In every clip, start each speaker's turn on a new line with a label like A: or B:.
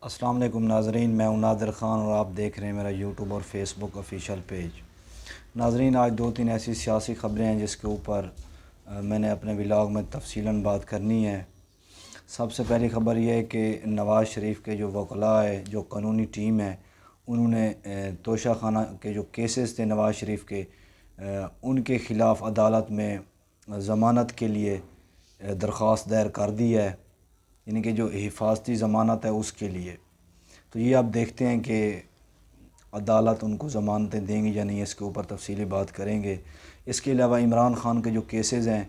A: السلام علیکم ناظرین، میں ہوں نادر خان اور آپ دیکھ رہے ہیں میرا یوٹیوب اور فیس بک آفیشیل پیج۔ ناظرین، آج دو تین ایسی سیاسی خبریں ہیں جس کے اوپر میں نے اپنے ولاگ میں تفصیلاً بات کرنی ہے۔ سب سے پہلی خبر یہ ہے کہ نواز شریف کے جو وکلاء ہے، جو قانونی ٹیم ہے، انہوں نے توشہ خانہ کے جو کیسز تھے نواز شریف کے، ان کے خلاف عدالت میں ضمانت کے لیے درخواست دائر کر دی ہے، یعنی کہ جو حفاظتی ضمانت ہے اس کے لیے۔ تو یہ آپ دیکھتے ہیں کہ عدالت ان کو ضمانتیں دیں گی یا نہیں، اس کے اوپر تفصیلی بات کریں گے۔ اس کے علاوہ عمران خان کے جو کیسز ہیں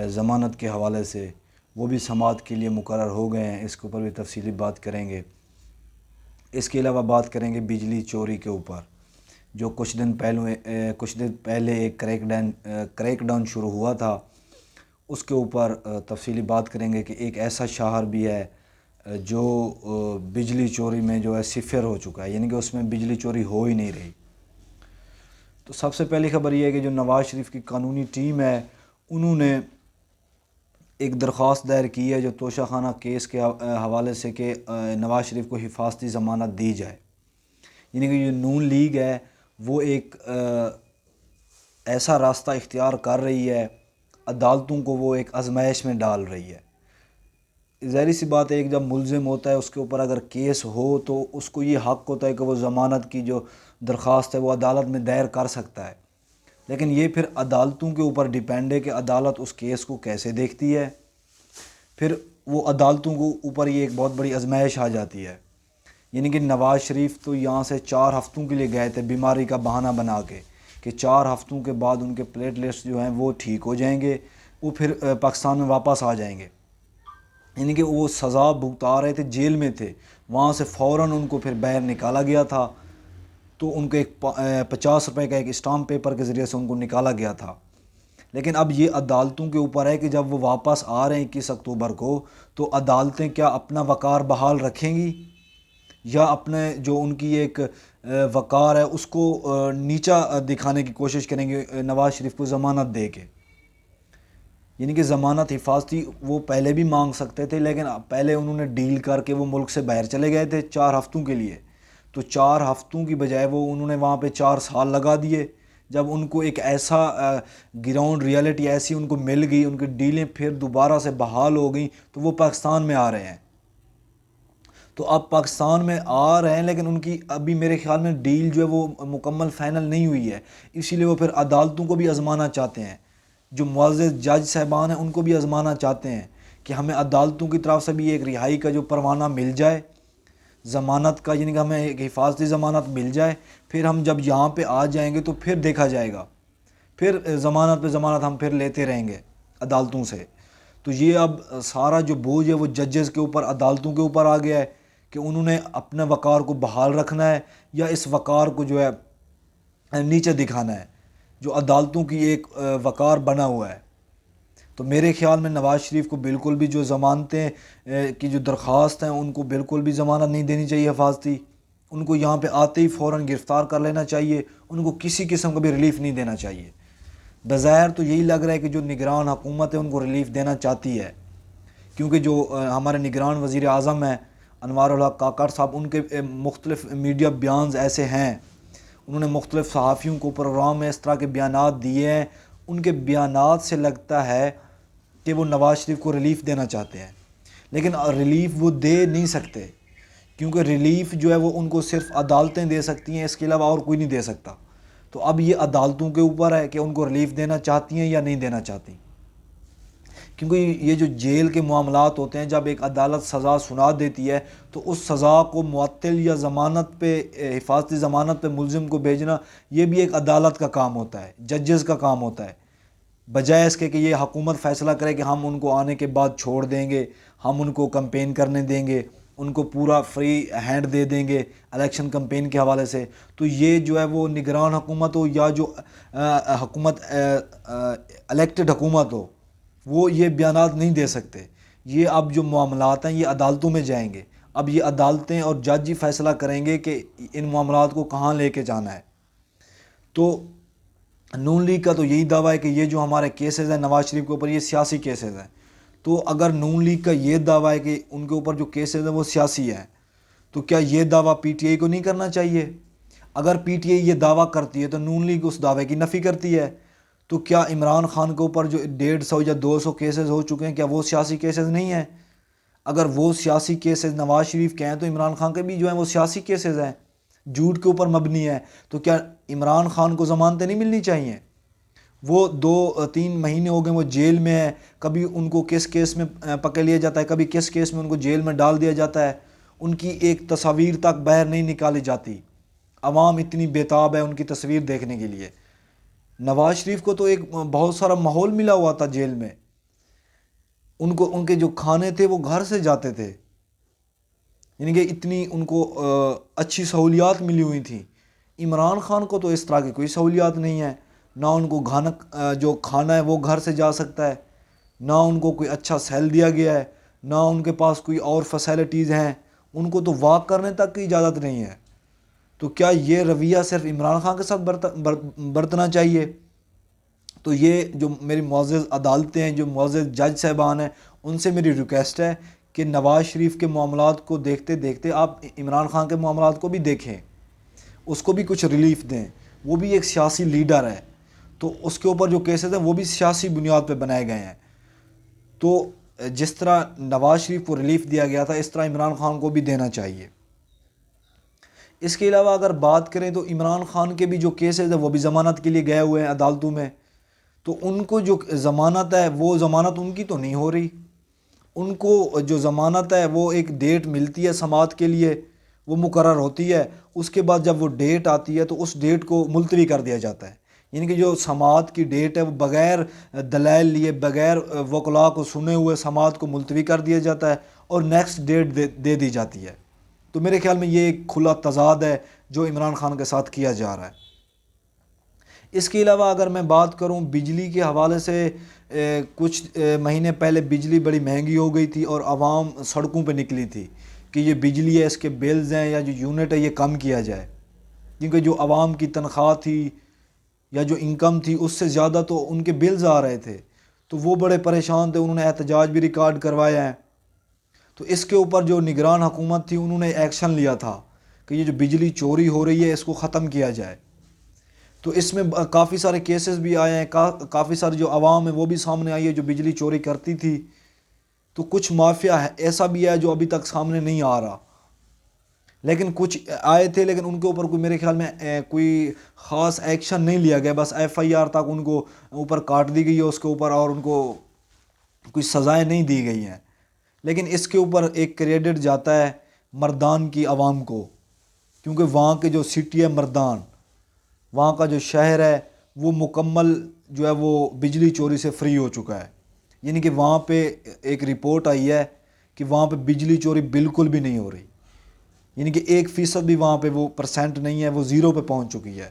A: ضمانت کے حوالے سے، وہ بھی سماعت کے لیے مقرر ہو گئے ہیں، اس کے اوپر بھی تفصیلی بات کریں گے۔ اس کے علاوہ بات کریں گے بجلی چوری کے اوپر، جو کچھ دن پہلے ایک کریک ڈاؤن شروع ہوا تھا، اس کے اوپر تفصیلی بات کریں گے کہ ایک ایسا شہر بھی ہے جو بجلی چوری میں جو ہے صفر ہو چکا ہے، یعنی کہ اس میں بجلی چوری ہو ہی نہیں رہی۔ تو سب سے پہلی خبر یہ ہے کہ جو نواز شریف کی قانونی ٹیم ہے، انہوں نے ایک درخواست دائر کی ہے جو توشہ خانہ کیس کے حوالے سے کہ نواز شریف کو حفاظتی ضمانت دی جائے، یعنی کہ جو نون لیگ ہے وہ ایک ایسا راستہ اختیار کر رہی ہے، عدالتوں کو وہ ایک آزمائش میں ڈال رہی ہے۔ ظاہری سی بات ہے، ایک جب ملزم ہوتا ہے اس کے اوپر اگر کیس ہو تو اس کو یہ حق ہوتا ہے کہ وہ ضمانت کی جو درخواست ہے وہ عدالت میں دائر کر سکتا ہے، لیکن یہ پھر عدالتوں کے اوپر ڈیپینڈ ہے کہ عدالت اس کیس کو کیسے دیکھتی ہے۔ پھر وہ عدالتوں کو اوپر یہ ایک بہت بڑی آزمائش آ جاتی ہے، یعنی کہ نواز شریف تو یہاں سے 4 ہفتوں کے لیے گئے تھے بیماری کا بہانہ بنا کے کہ 4 ہفتوں کے بعد ان کے پلیٹلیٹس جو ہیں وہ ٹھیک ہو جائیں گے، وہ پھر پاکستان میں واپس آ جائیں گے، یعنی کہ وہ سزا بھگتا رہے تھے، جیل میں تھے، وہاں سے فوراً ان کو پھر باہر نکالا گیا تھا، تو ان کو ایک 50 روپے کا ایک اسٹامپ پیپر کے ذریعے سے ان کو نکالا گیا تھا۔ لیکن اب یہ عدالتوں کے اوپر ہے کہ جب وہ واپس آ رہے ہیں 21 اکتوبر کو، تو عدالتیں کیا اپنا وقار بحال رکھیں گی یا اپنے جو ان کی ایک وقار ہے اس کو نیچا دکھانے کی کوشش کریں گے نواز شریف کو ضمانت دے کے۔ یعنی کہ ضمانت حفاظتی وہ پہلے بھی مانگ سکتے تھے، لیکن پہلے انہوں نے ڈیل کر کے وہ ملک سے باہر چلے گئے تھے 4 ہفتوں کے لیے، تو 4 ہفتوں کی بجائے وہ انہوں نے وہاں پہ 4 سال لگا دیے۔ جب ان کو ایک ایسا گراؤنڈ ریالٹی ایسی ان کو مل گئی، ان کی ڈیلیں پھر دوبارہ سے بحال ہو گئیں، تو وہ پاکستان میں آ رہے ہیں۔ تو اب پاکستان میں آ رہے ہیں لیکن ان کی ابھی میرے خیال میں ڈیل جو ہے وہ مکمل فائنل نہیں ہوئی ہے، اسی لیے وہ پھر عدالتوں کو بھی آزمانا چاہتے ہیں، جو معزز جج صاحبان ہیں ان کو بھی آزمانا چاہتے ہیں کہ ہمیں عدالتوں کی طرف سے بھی ایک رہائی کا جو پروانہ مل جائے، ضمانت کا، یعنی کہ ہمیں ایک حفاظتی ضمانت مل جائے، پھر ہم جب یہاں پہ آ جائیں گے تو پھر دیکھا جائے گا، پھر ضمانت پہ ضمانت ہم پھر لیتے رہیں گے عدالتوں سے۔ تو یہ اب سارا جو بوجھ ہے وہ ججز کے اوپر، عدالتوں کے اوپر آ گیا ہے کہ انہوں نے اپنے وقار کو بحال رکھنا ہے یا اس وقار کو جو ہے نیچے دکھانا ہے جو عدالتوں کی ایک وقار بنا ہوا ہے۔ تو میرے خیال میں نواز شریف کو بالکل بھی جو ضمانتیں کی جو درخواست ہیں ان کو بالکل بھی ضمانت نہیں دینی چاہیے حفاظتی، ان کو یہاں پہ آتے ہی فوراً گرفتار کر لینا چاہیے، ان کو کسی قسم کا بھی ریلیف نہیں دینا چاہیے۔ بظاہر تو یہی لگ رہا ہے کہ جو نگران حکومت ہے ان کو ریلیف دینا چاہتی ہے، کیونکہ جو ہمارے نگران وزیر اعظم ہیں انوار الحق کاکڑ صاحب، ان کے مختلف میڈیا بیانز ایسے ہیں، انہوں نے مختلف صحافیوں کو پروگرام میں اس طرح کے بیانات دیے ہیں، ان کے بیانات سے لگتا ہے کہ وہ نواز شریف کو ریلیف دینا چاہتے ہیں، لیکن ریلیف وہ دے نہیں سکتے، کیونکہ ریلیف جو ہے وہ ان کو صرف عدالتیں دے سکتی ہیں، اس کے علاوہ اور کوئی نہیں دے سکتا۔ تو اب یہ عدالتوں کے اوپر ہے کہ ان کو ریلیف دینا چاہتی ہیں یا نہیں دینا چاہتی، کیونکہ یہ جو جیل کے معاملات ہوتے ہیں، جب ایک عدالت سزا سنا دیتی ہے تو اس سزا کو معطل یا ضمانت پہ، حفاظتی ضمانت پہ ملزم کو بھیجنا، یہ بھی ایک عدالت کا کام ہوتا ہے، ججز کا کام ہوتا ہے، بجائے اس کے کہ یہ حکومت فیصلہ کرے کہ ہم ان کو آنے کے بعد چھوڑ دیں گے، ہم ان کو کمپین کرنے دیں گے، ان کو پورا فری ہینڈ دے دیں گے الیکشن کمپین کے حوالے سے۔ تو یہ جو ہے وہ نگران حکومت ہو یا جو حکومت الیکٹڈ حکومت ہو، وہ یہ بیانات نہیں دے سکتے۔ یہ اب جو معاملات ہیں یہ عدالتوں میں جائیں گے، اب یہ عدالتیں اور جج ہی فیصلہ کریں گے کہ ان معاملات کو کہاں لے کے جانا ہے۔ تو نون لیگ کا تو یہی دعویٰ ہے کہ یہ جو ہمارے کیسز ہیں نواز شریف کے اوپر یہ سیاسی کیسز ہیں، تو اگر نون لیگ کا یہ دعویٰ ہے کہ ان کے اوپر جو کیسز ہیں وہ سیاسی ہیں، تو کیا یہ دعویٰ پی ٹی آئی کو نہیں کرنا چاہیے؟ اگر پی ٹی آئی یہ دعویٰ کرتی ہے تو نون لیگ اس دعوے کی نفی کرتی ہے، تو کیا عمران خان کے اوپر جو 150 یا 200 کیسز ہو چکے ہیں کیا وہ سیاسی کیسز نہیں ہیں؟ اگر وہ سیاسی کیسز نواز شریف کے ہیں تو عمران خان کے بھی جو ہیں وہ سیاسی کیسز ہیں، جھوٹ کے اوپر مبنی ہے، تو کیا عمران خان کو ضمانتیں نہیں ملنی چاہیے؟ وہ 2-3 مہینے ہو گئے وہ جیل میں ہے، کبھی ان کو کس کیس میں پکڑ لیا جاتا ہے، کبھی کس کیس میں ان کو جیل میں ڈال دیا جاتا ہے، ان کی ایک تصاویر تک باہر نہیں نکالی جاتی، عوام اتنی بیتاب ہے ان کی تصویر دیکھنے کے لیے۔ نواز شریف کو تو ایک بہت سارا ماحول ملا ہوا تھا جیل میں، ان کے جو کھانے تھے وہ گھر سے جاتے تھے، یعنی کہ اتنی ان کو اچھی سہولیات ملی ہوئی تھیں۔ عمران خان کو تو اس طرح کی کوئی سہولیات نہیں ہے، نہ ان کو جو کھانا ہے وہ گھر سے جا سکتا ہے، نہ ان کو کوئی اچھا سیل دیا گیا ہے، نہ ان کے پاس کوئی اور فیسلٹیز ہیں، ان کو تو واک کرنے تک کی اجازت نہیں ہے۔ تو کیا یہ رویہ صرف عمران خان کے ساتھ برتنا چاہیے؟ تو یہ جو میری معزز عدالتیں ہیں، جو معزز جج صاحبان ہیں، ان سے میری ریکویسٹ ہے کہ نواز شریف کے معاملات کو دیکھتے دیکھتے آپ عمران خان کے معاملات کو بھی دیکھیں، اس کو بھی کچھ ریلیف دیں، وہ بھی ایک سیاسی لیڈر ہے، تو اس کے اوپر جو کیسز ہیں وہ بھی سیاسی بنیاد پہ بنائے گئے ہیں۔ تو جس طرح نواز شریف کو ریلیف دیا گیا تھا اس طرح عمران خان کو بھی دینا چاہیے۔ اس کے علاوہ اگر بات کریں تو عمران خان کے بھی جو کیسز ہیں وہ بھی ضمانت کے لیے گئے ہوئے ہیں عدالتوں میں، تو ان کو جو ضمانت ہے وہ ضمانت ان کی تو نہیں ہو رہی، ان کو جو ضمانت ہے وہ ایک ڈیٹ ملتی ہے سماعت کے لیے، وہ مقرر ہوتی ہے، اس کے بعد جب وہ ڈیٹ آتی ہے تو اس ڈیٹ کو ملتوی کر دیا جاتا ہے، یعنی کہ جو سماعت کی ڈیٹ ہے وہ بغیر دلائل لیے، بغیر وکلاء کو سنے ہوئے سماعت کو ملتوی کر دیا جاتا ہے اور نیکسٹ ڈیٹ دے دی جاتی ہے۔ تو میرے خیال میں یہ ایک کھلا تضاد ہے جو عمران خان کے ساتھ کیا جا رہا ہے۔ اس کے علاوہ اگر میں بات کروں بجلی کے حوالے سے، کچھ مہینے پہلے بجلی بڑی مہنگی ہو گئی تھی اور عوام سڑکوں پہ نکلی تھی کہ یہ بجلی ہے، اس کے بلز ہیں یا جو یونٹ ہے یہ کم کیا جائے، کیونکہ جو عوام کی تنخواہ تھی یا جو انکم تھی اس سے زیادہ تو ان کے بلز آ رہے تھے، تو وہ بڑے پریشان تھے، انہوں نے احتجاج بھی ریکارڈ کروایا ہے۔ تو اس کے اوپر جو نگران حکومت تھی انہوں نے ایکشن لیا تھا کہ یہ جو بجلی چوری ہو رہی ہے اس کو ختم کیا جائے۔ تو اس میں کافی سارے کیسز بھی آئے ہیں، کافی سارے جو عوام ہے وہ بھی سامنے آئی ہے جو بجلی چوری کرتی تھی، تو کچھ مافیا ہے ایسا بھی ہے جو ابھی تک سامنے نہیں آ رہا، لیکن کچھ آئے تھے لیکن ان کے اوپر کوئی میرے خیال میں کوئی خاص ایکشن نہیں لیا گیا، بس ایف آئی آر تک ان کو اوپر کاٹ دی گئی ہے اس کے اوپر، اور ان کو کوئی سزائیں نہیں دی گئی ہیں۔ لیکن اس کے اوپر ایک کریڈٹ جاتا ہے مردان کی عوام کو، کیونکہ وہاں کے جو سٹی ہے مردان، وہاں کا جو شہر ہے وہ مکمل جو ہے وہ بجلی چوری سے فری ہو چکا ہے، یعنی کہ وہاں پہ ایک رپورٹ آئی ہے کہ وہاں پہ بجلی چوری بالکل بھی نہیں ہو رہی، یعنی کہ 1% بھی وہاں پہ وہ پرسنٹ نہیں ہے، وہ 0 پہ پہنچ چکی ہے۔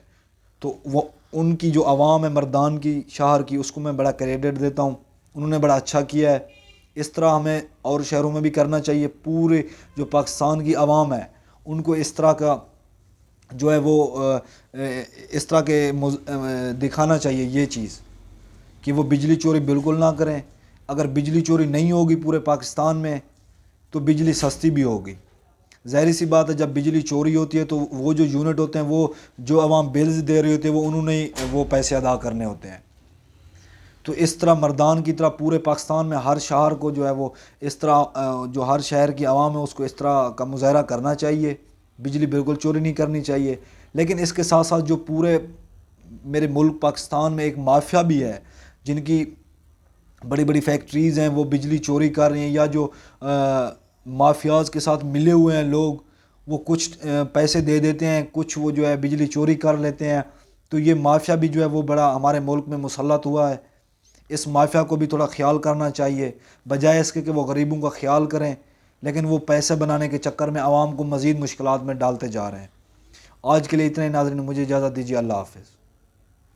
A: تو وہ ان کی جو عوام ہے مردان کی، شہر کی، اس کو میں بڑا کریڈٹ دیتا ہوں، انہوں نے بڑا اچھا کیا ہے۔ اس طرح ہمیں اور شہروں میں بھی کرنا چاہیے، پورے جو پاکستان کی عوام ہے ان کو اس طرح کا جو ہے وہ اس طرح کے دکھانا چاہیے یہ چیز کہ وہ بجلی چوری بالکل نہ کریں۔ اگر بجلی چوری نہیں ہوگی پورے پاکستان میں تو بجلی سستی بھی ہوگی۔ ظاہری سی بات ہے جب بجلی چوری ہوتی ہے تو وہ جو یونٹ ہوتے ہیں، وہ جو عوام بلز دے رہے ہوتے ہیں وہ انہوں نے وہ پیسے ادا کرنے ہوتے ہیں۔ تو اس طرح مردان کی طرح پورے پاکستان میں ہر شہر کو جو ہے وہ اس طرح جو ہر شہر کی عوام ہے اس کو اس طرح کا مظاہرہ کرنا چاہیے، بجلی بالکل چوری نہیں کرنی چاہیے۔ لیکن اس کے ساتھ ساتھ جو پورے میرے ملک پاکستان میں ایک مافیا بھی ہے جن کی بڑی بڑی فیکٹریز ہیں، وہ بجلی چوری کر رہی ہیں، یا جو مافیاز کے ساتھ ملے ہوئے ہیں لوگ، وہ کچھ پیسے دے دیتے ہیں، کچھ وہ جو ہے بجلی چوری کر لیتے ہیں، تو یہ مافیا بھی جو ہے وہ بڑا ہمارے ملک میں مسلط ہوا ہے۔ اس مافیا کو بھی تھوڑا خیال کرنا چاہیے، بجائے اس کے کہ وہ غریبوں کا خیال کریں، لیکن وہ پیسے بنانے کے چکر میں عوام کو مزید مشکلات میں ڈالتے جا رہے ہیں۔ آج کے لیے اتنے، ناظرین مجھے اجازت دیجیے، اللہ حافظ۔